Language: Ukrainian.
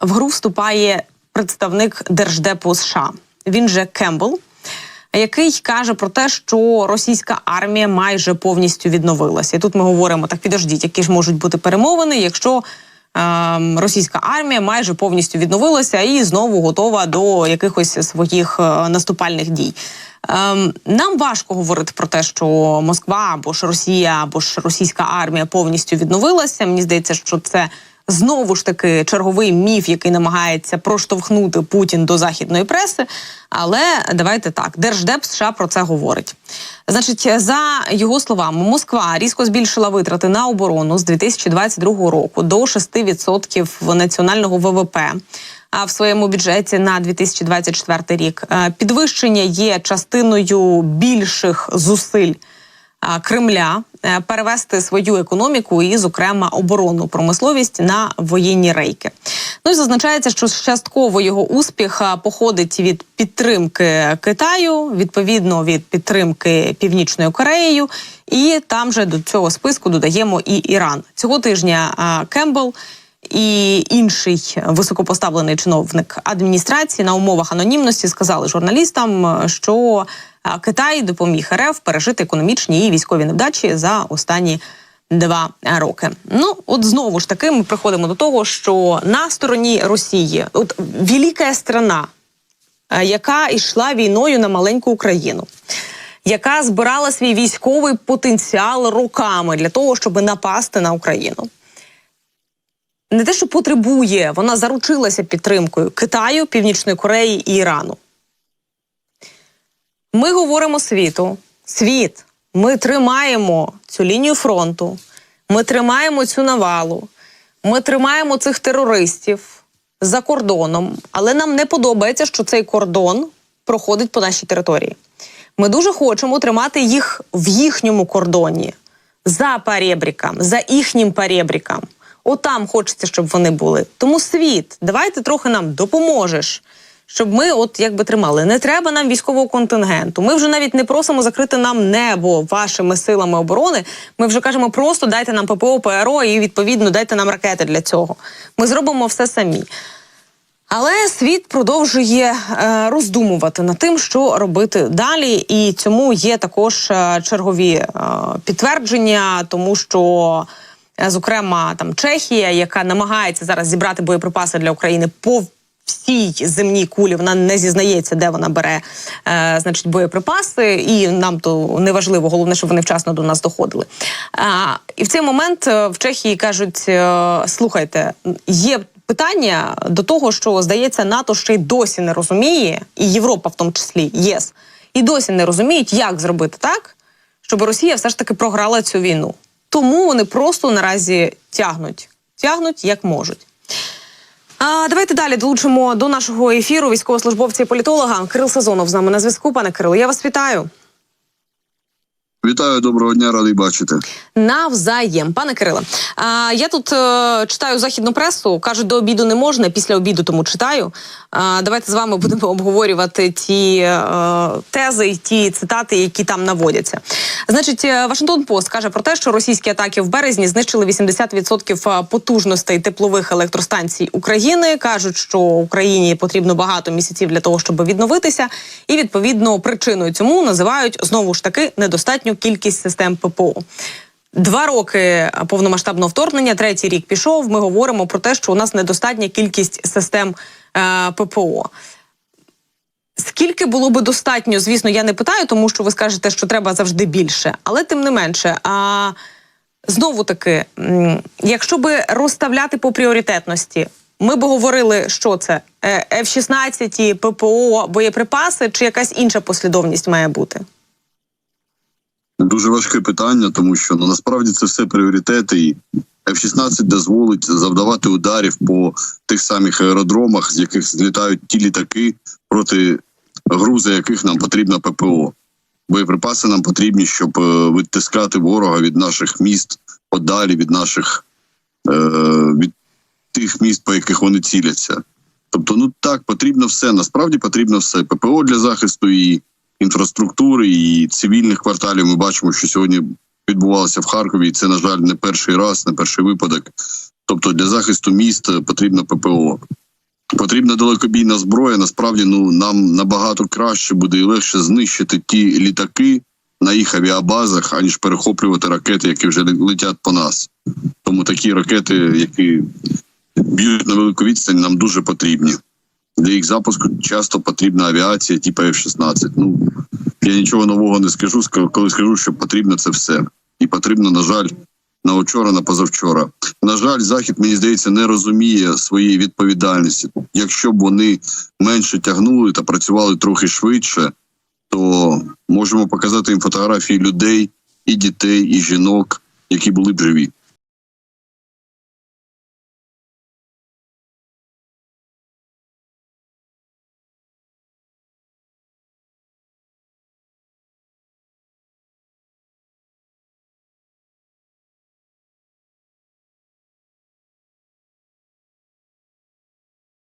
в гру вступає представник Держдепу США. Він же Кембл, який каже про те, що російська армія майже повністю відновилася. І тут ми говоримо, так підождіть, які ж можуть бути перемовини, якщо російська армія майже повністю відновилася і знову готова до якихось своїх наступальних дій. Нам важко говорити про те, що Москва або ж Росія, або ж російська армія повністю відновилася. Мені здається, що це знову ж таки черговий міф, який намагається проштовхнути Путін до західної преси. Але давайте так, Держдеп США про це говорить. Значить, за його словами, Москва різко збільшила витрати на оборону з 2022 року до 6% національного ВВП. А в своєму бюджеті на 2024 рік підвищення є частиною більших зусиль Кремля перевести свою економіку і, зокрема, оборонну промисловість на воєнні рейки. Ну і зазначається, що частково його успіх походить від підтримки Китаю, відповідно від підтримки Північною Кореєю, і там же до цього списку додаємо і Іран. Цього тижня Кембл і інший високопоставлений чиновник адміністрації на умовах анонімності сказали журналістам, що Китай допоміг РФ пережити економічні і військові невдачі за останні 2 роки. Ну, от знову ж таки ми приходимо до того, що на стороні Росії, от велика страна, яка йшла війною на маленьку Україну, яка збирала свій військовий потенціал роками для того, щоб напасти на Україну. Не те, що потребує, вона заручилася підтримкою Китаю, Північної Кореї і Ірану. Ми говоримо світу, світ, ми тримаємо цю лінію фронту, ми тримаємо цю навалу, ми тримаємо цих терористів за кордоном, але нам не подобається, що цей кордон проходить по нашій території. Ми дуже хочемо тримати їх в їхньому кордоні, за перебріком, за їхнім перебріком. Отам хочеться, щоб вони були. Тому світ, давайте трохи нам допоможеш, щоб ми от якби тримали. Не треба нам військового контингенту. Ми вже навіть не просимо закрити нам небо вашими силами оборони. Ми вже кажемо просто дайте нам ППО, ПРО і відповідно дайте нам ракети для цього. Ми зробимо все самі. Але світ продовжує роздумувати над тим, що робити далі. І цьому є також чергові підтвердження, тому що зокрема, там Чехія, яка намагається зараз зібрати боєприпаси для України по всій земній кулі, вона не зізнається, де вона бере значить, боєприпаси, і нам то не важливо, головне, щоб вони вчасно до нас доходили. І в цей момент в Чехії кажуть, слухайте, є питання до того, що, здається, НАТО ще й досі не розуміє, і Європа в тому числі, ЄС, і досі не розуміють, як зробити так, щоб Росія все ж таки програла цю війну. Тому вони просто наразі тягнуть як можуть. Давайте далі долучимо до нашого ефіру військовослужбовця і політолога. Кирил Сазонов з нами на зв'язку. Пане Кирило, я вас вітаю. Вітаю, доброго дня, радий бачити. Навзаєм. Пане Кириле, я тут читаю західну пресу, кажуть, до обіду не можна, після обіду тому читаю. Давайте з вами будемо обговорювати ті тези, ті цитати, які там наводяться. Значить, Вашингтон Пост каже про те, що російські атаки в березні знищили 80% потужностей теплових електростанцій України. Кажуть, що Україні потрібно багато місяців для того, щоб відновитися. І, відповідно, причиною цьому називають, знову ж таки, недостатню кількість систем ППО. 2 роки повномасштабного вторгнення, 3-й рік пішов, ми говоримо про те, що у нас недостатня кількість систем ППО. Скільки було би достатньо, звісно, я не питаю, тому що ви скажете, що треба завжди більше. Але тим не менше, знову-таки, якщо би розставляти по пріоритетності, ми б говорили, що це? F-16, ППО, боєприпаси чи якась інша послідовність має бути? Дуже важке питання, тому що насправді це все пріоритети. І F-16 дозволить завдавати ударів по тих самих аеродромах, з яких злітають ті літаки, проти грузи яких нам потрібно ППО. Боєприпаси нам потрібні, щоб відтискати ворога від наших міст, подалі від наших від тих міст, по яких вони ціляться. Тобто, так, потрібно все, насправді потрібно все. ППО для захисту і інфраструктури, і цивільних кварталів. Ми бачимо, що сьогодні відбувалося в Харкові, і це, на жаль, не перший раз, не перший випадок. Тобто для захисту міст потрібно ППО. Потрібна далекобійна зброя. Насправді, нам набагато краще буде і легше знищити ті літаки на їх авіабазах, аніж перехоплювати ракети, які вже летять по нас. Тому такі ракети, які б'ють на велику відстань, нам дуже потрібні. Для їх запуску часто потрібна авіація, типу F-16. Я нічого нового не скажу, коли скажу, що потрібно це все. І потрібно, на жаль, на вчора, на позавчора. На жаль, Захід, мені здається, не розуміє своєї відповідальності. Якщо б вони менше тягнули та працювали трохи швидше, то можемо показати їм фотографії людей, і дітей, і жінок, які були б живі.